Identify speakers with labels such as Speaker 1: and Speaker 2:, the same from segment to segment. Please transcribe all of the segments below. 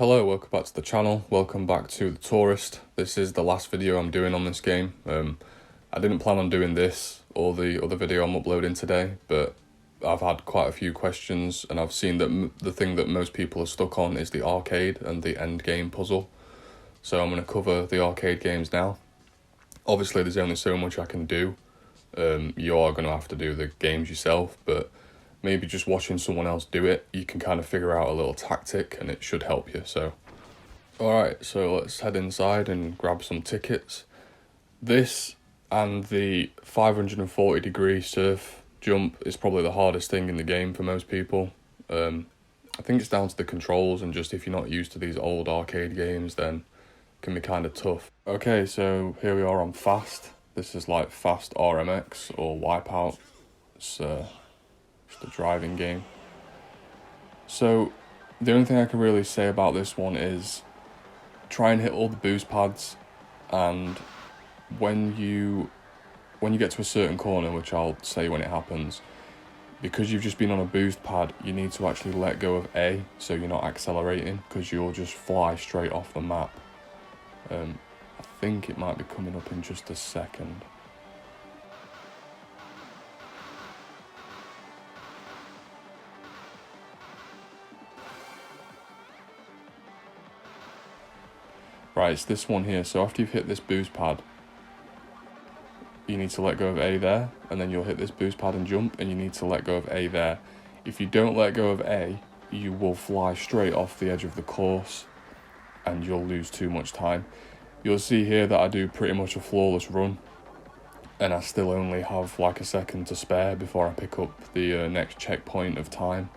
Speaker 1: Hello, welcome back to the channel, welcome back to the Touryst. This is the last video I'm doing on this game. I didn't plan on doing this or the other video I'm uploading today, but I've had quite a few questions and I've seen that the thing that most people are stuck on is the arcade and the end game puzzle. So I'm going to cover the arcade games now. Obviously there's only so much I can do. You are going to have to do the games yourself, but maybe just watching someone else do it, you can kind of figure out a little tactic and it should help you. So, alright, so let's head inside and grab some tickets. This and the 540-degree surf jump is probably the hardest thing in the game for most people. I think it's down to the controls, and just if you're not used to these old arcade games, then it can be kind of tough. Okay, so here we are on Fast. This is like Fast RMX or Wipeout. It's just a driving game. So the only thing I can really say about this one is try and hit all the boost pads, and when you get to a certain corner, which I'll say when it happens, because you've just been on a boost pad, you need to actually let go of A so you're not accelerating, because you'll just fly straight off the map. I think it might be coming up in just a second. Right, it's this one here. So after you've hit this boost pad, you need to let go of A there, and then you'll hit this boost pad and jump, and you need to let go of A there. If you don't let go of A, you will fly straight off the edge of the course, and you'll lose too much time. You'll see here that I do pretty much a flawless run, and I still only have like a second to spare before I pick up the next checkpoint of time.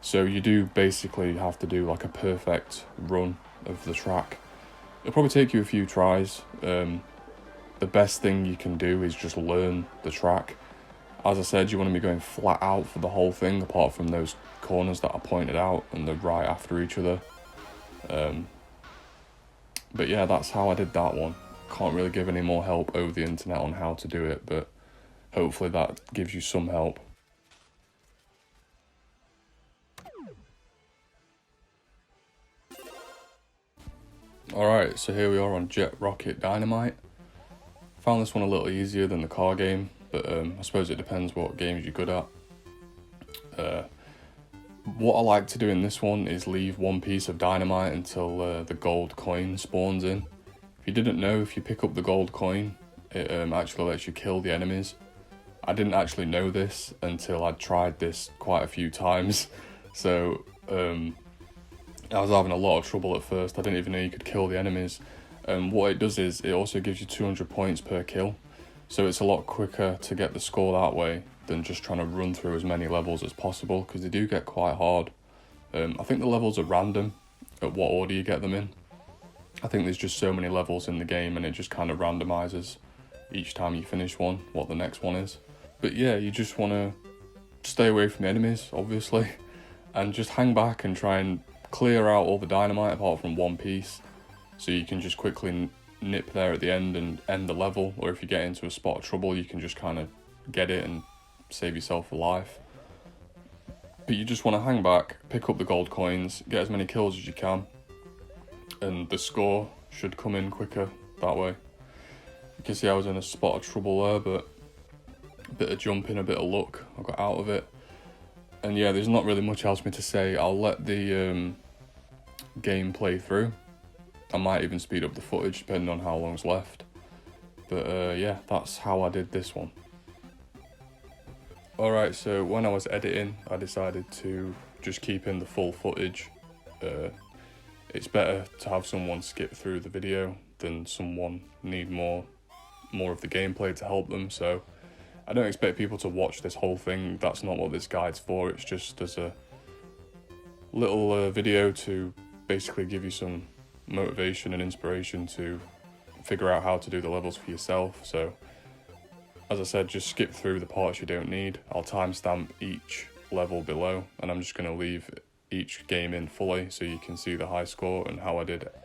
Speaker 1: So you do basically have to do like a perfect run of the track. It'll probably take you a few tries. The best thing you can do is just learn the track. As I said, you want to be going flat out for the whole thing, apart from those corners that I pointed out and they're right after each other. But yeah, that's how I did that one. Can't really give any more help over the internet on how to do it, but hopefully that gives you some help. Alright, so here we are on Rocket Dynamite. Found this one a little easier than the car game, but I suppose it depends what games you're good at. What I like to do in this one is leave one piece of dynamite until the gold coin spawns in. If you didn't know, if you pick up the gold coin, it actually lets you kill the enemies. I didn't actually know this until I'd tried this quite a few times, so I was having a lot of trouble at first. I didn't even know you could kill the enemies. What it does is it also gives you 200 points per kill, so it's a lot quicker to get the score that way than just trying to run through as many levels as possible, because they do get quite hard. I think the levels are random at what order you get them in. I think there's just so many levels in the game and it just kind of randomizes each time you finish one what the next one is. But yeah, you just want to stay away from the enemies, obviously, and just hang back and try and clear out all the dynamite apart from one piece, so you can just quickly nip there at the end and end the level, or if you get into a spot of trouble you can just kind of get it and save yourself a life. But you just want to hang back, pick up the gold coins, get as many kills as you can, and the score should come in quicker that way. You can see I was in a spot of trouble there, but a bit of jumping, a bit of luck, I got out of it. And yeah, there's not really much else for me to say. I'll let the game play through. I might even speed up the footage depending on how long's left. But yeah, that's how I did this one. Alright, so when I was editing, I decided to just keep in the full footage. It's better to have someone skip through the video than someone need more of the gameplay to help them. So I don't expect people to watch this whole thing. That's not what this guide's for. It's just as a little video to basically give you some motivation and inspiration to figure out how to do the levels for yourself. So as I said, just skip through the parts you don't need. I'll timestamp each level below, and I'm just going to leave each game in fully so you can see the high score and how I did it.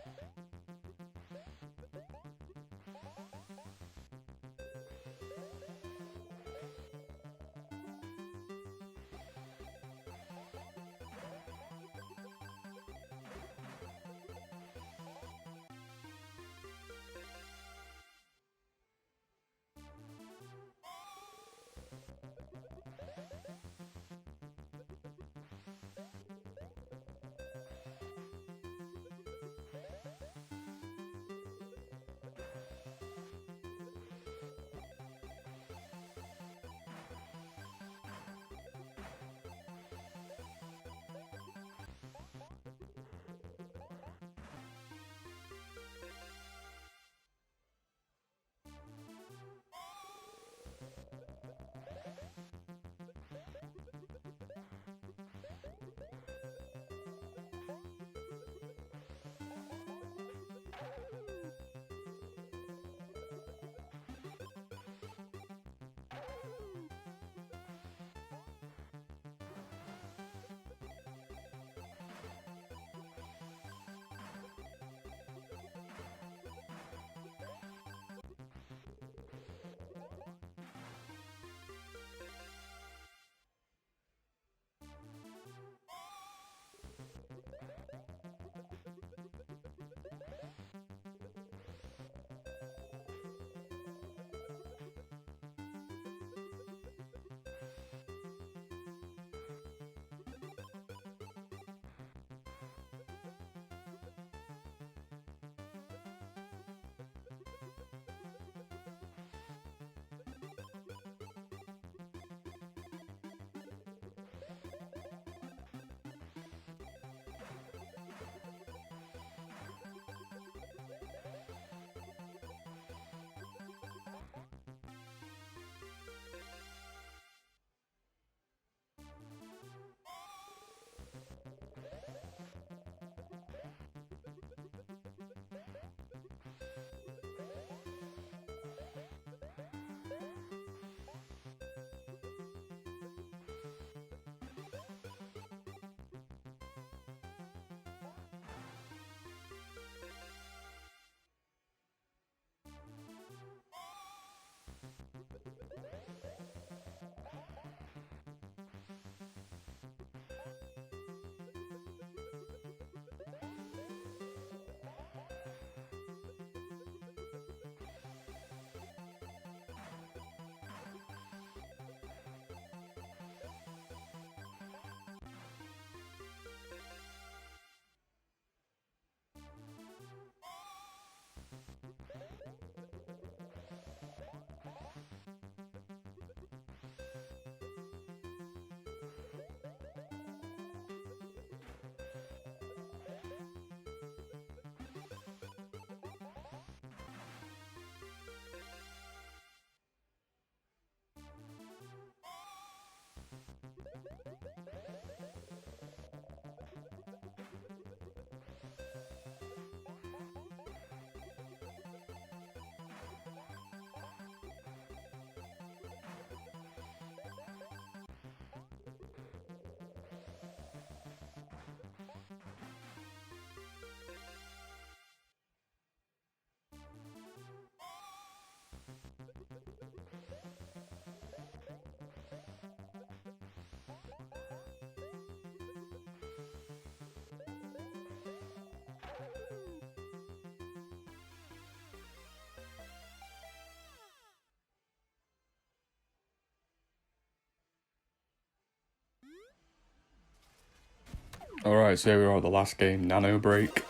Speaker 1: Alright, so here we are at the last game, Nano Break.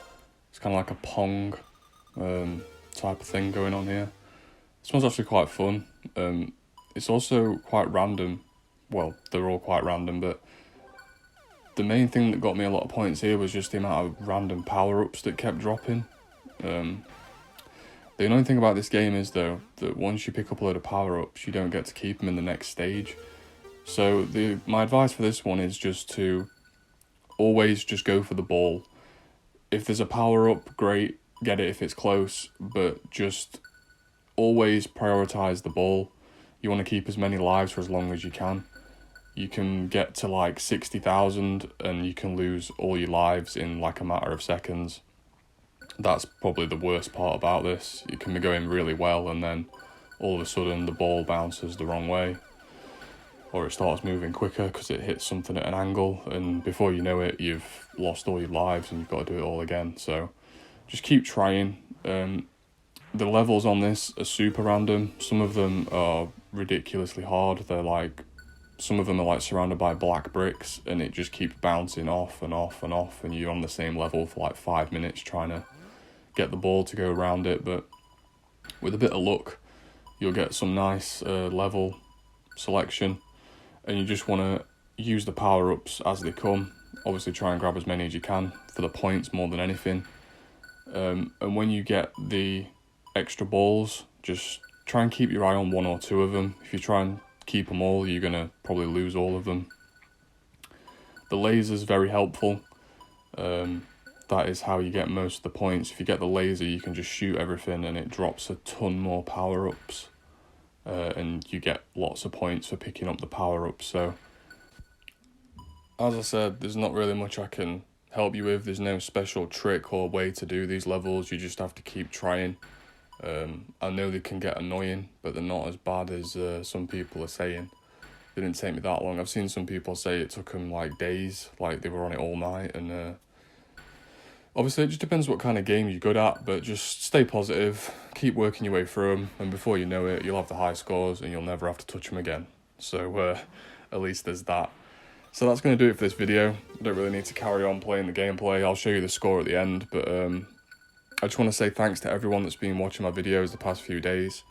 Speaker 1: It's kind of like a Pong type of thing going on here. This one's actually quite fun. It's also quite random. Well, they're all quite random, but the main thing that got me a lot of points here was just the amount of random power-ups that kept dropping. The annoying thing about this game is, though, that once you pick up a load of power-ups, you don't get to keep them in the next stage. So my advice for this one is just to always just go for the ball. If there's a power-up, great, get it if it's close, but just always prioritise the ball. You want to keep as many lives for as long as you can. You can get to like 60,000 and you can lose all your lives in like a matter of seconds. That's probably the worst part about this. You can be going really well and then all of a sudden the ball bounces the wrong way, or it starts moving quicker because it hits something at an angle, and before you know it, you've lost all your lives and you've got to do it all again. So just keep trying. The levels on this are super random. Some of them are ridiculously hard. Some of them are like surrounded by black bricks and it just keeps bouncing off and off and off, and you're on the same level for like 5 minutes trying to get the ball to go around it. But with a bit of luck, you'll get some nice level selection, and you just want to use the power-ups as they come. Obviously try and grab as many as you can for the points more than anything. And when you get the extra balls, just try and keep your eye on 1 or 2 of them. If you try and keep them all, you're going to probably lose all of them. The laser's very helpful. That is how you get most of the points. If you get the laser, you can just shoot everything and it drops a ton more power-ups. And you get lots of points for picking up the power-ups. So, as I said, there's not really much I can help you with. There's no special trick or way to do these levels. You just have to keep trying. I know they can get annoying, but they're not as bad as some people are saying. They didn't take me that long. I've seen some people say it took them like days, like they were on it all night. And obviously it just depends what kind of game you're good at, but just stay positive, keep working your way through them, and before you know it, you'll have the high scores and you'll never have to touch them again. So at least there's that. So that's going to do it for this video. I don't really need to carry on playing the gameplay. I'll show you the score at the end, but I just want to say thanks to everyone that's been watching my videos the past few days.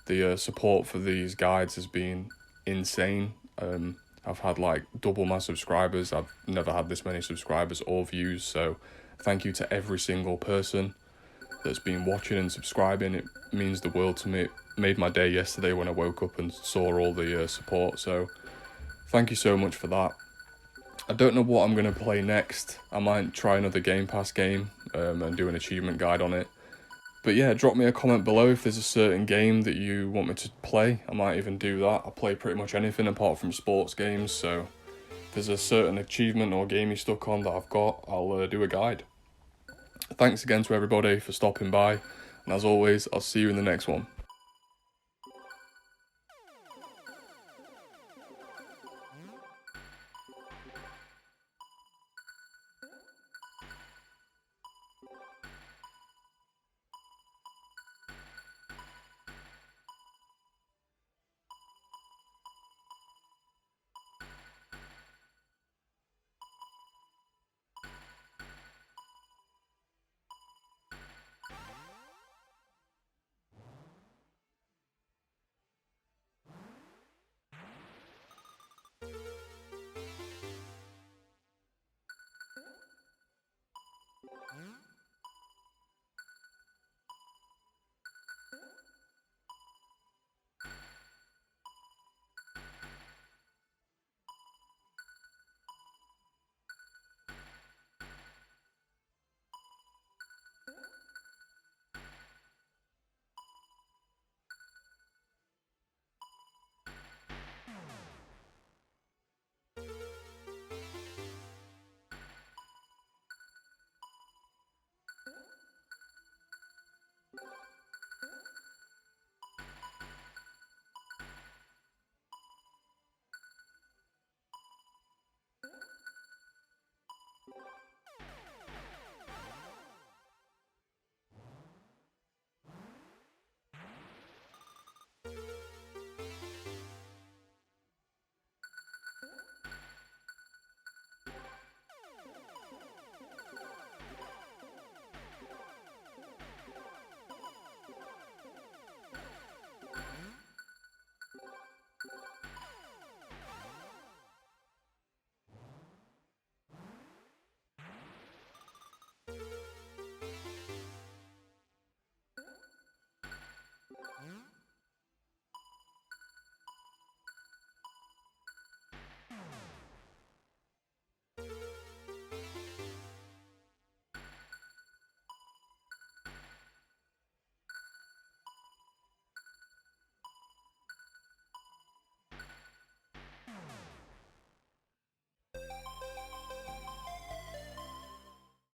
Speaker 1: The support for these guides has been insane. I've had like double my subscribers. I've never had this many subscribers or views, so thank you to every single person that's been watching and subscribing. It means the world to me. It made my day yesterday when I woke up and saw all the support, so thank you so much for that. I don't know what I'm going to play next. I might try another Gamepass game and do an achievement guide on it. But yeah, drop me a comment below if there's a certain game that you want me to play. I might even do that. I play pretty much anything apart from sports games, so if there's a certain achievement or game you're stuck on that I've got, I'll do a guide. Thanks again to everybody for stopping by, and as always, I'll see you in the next one.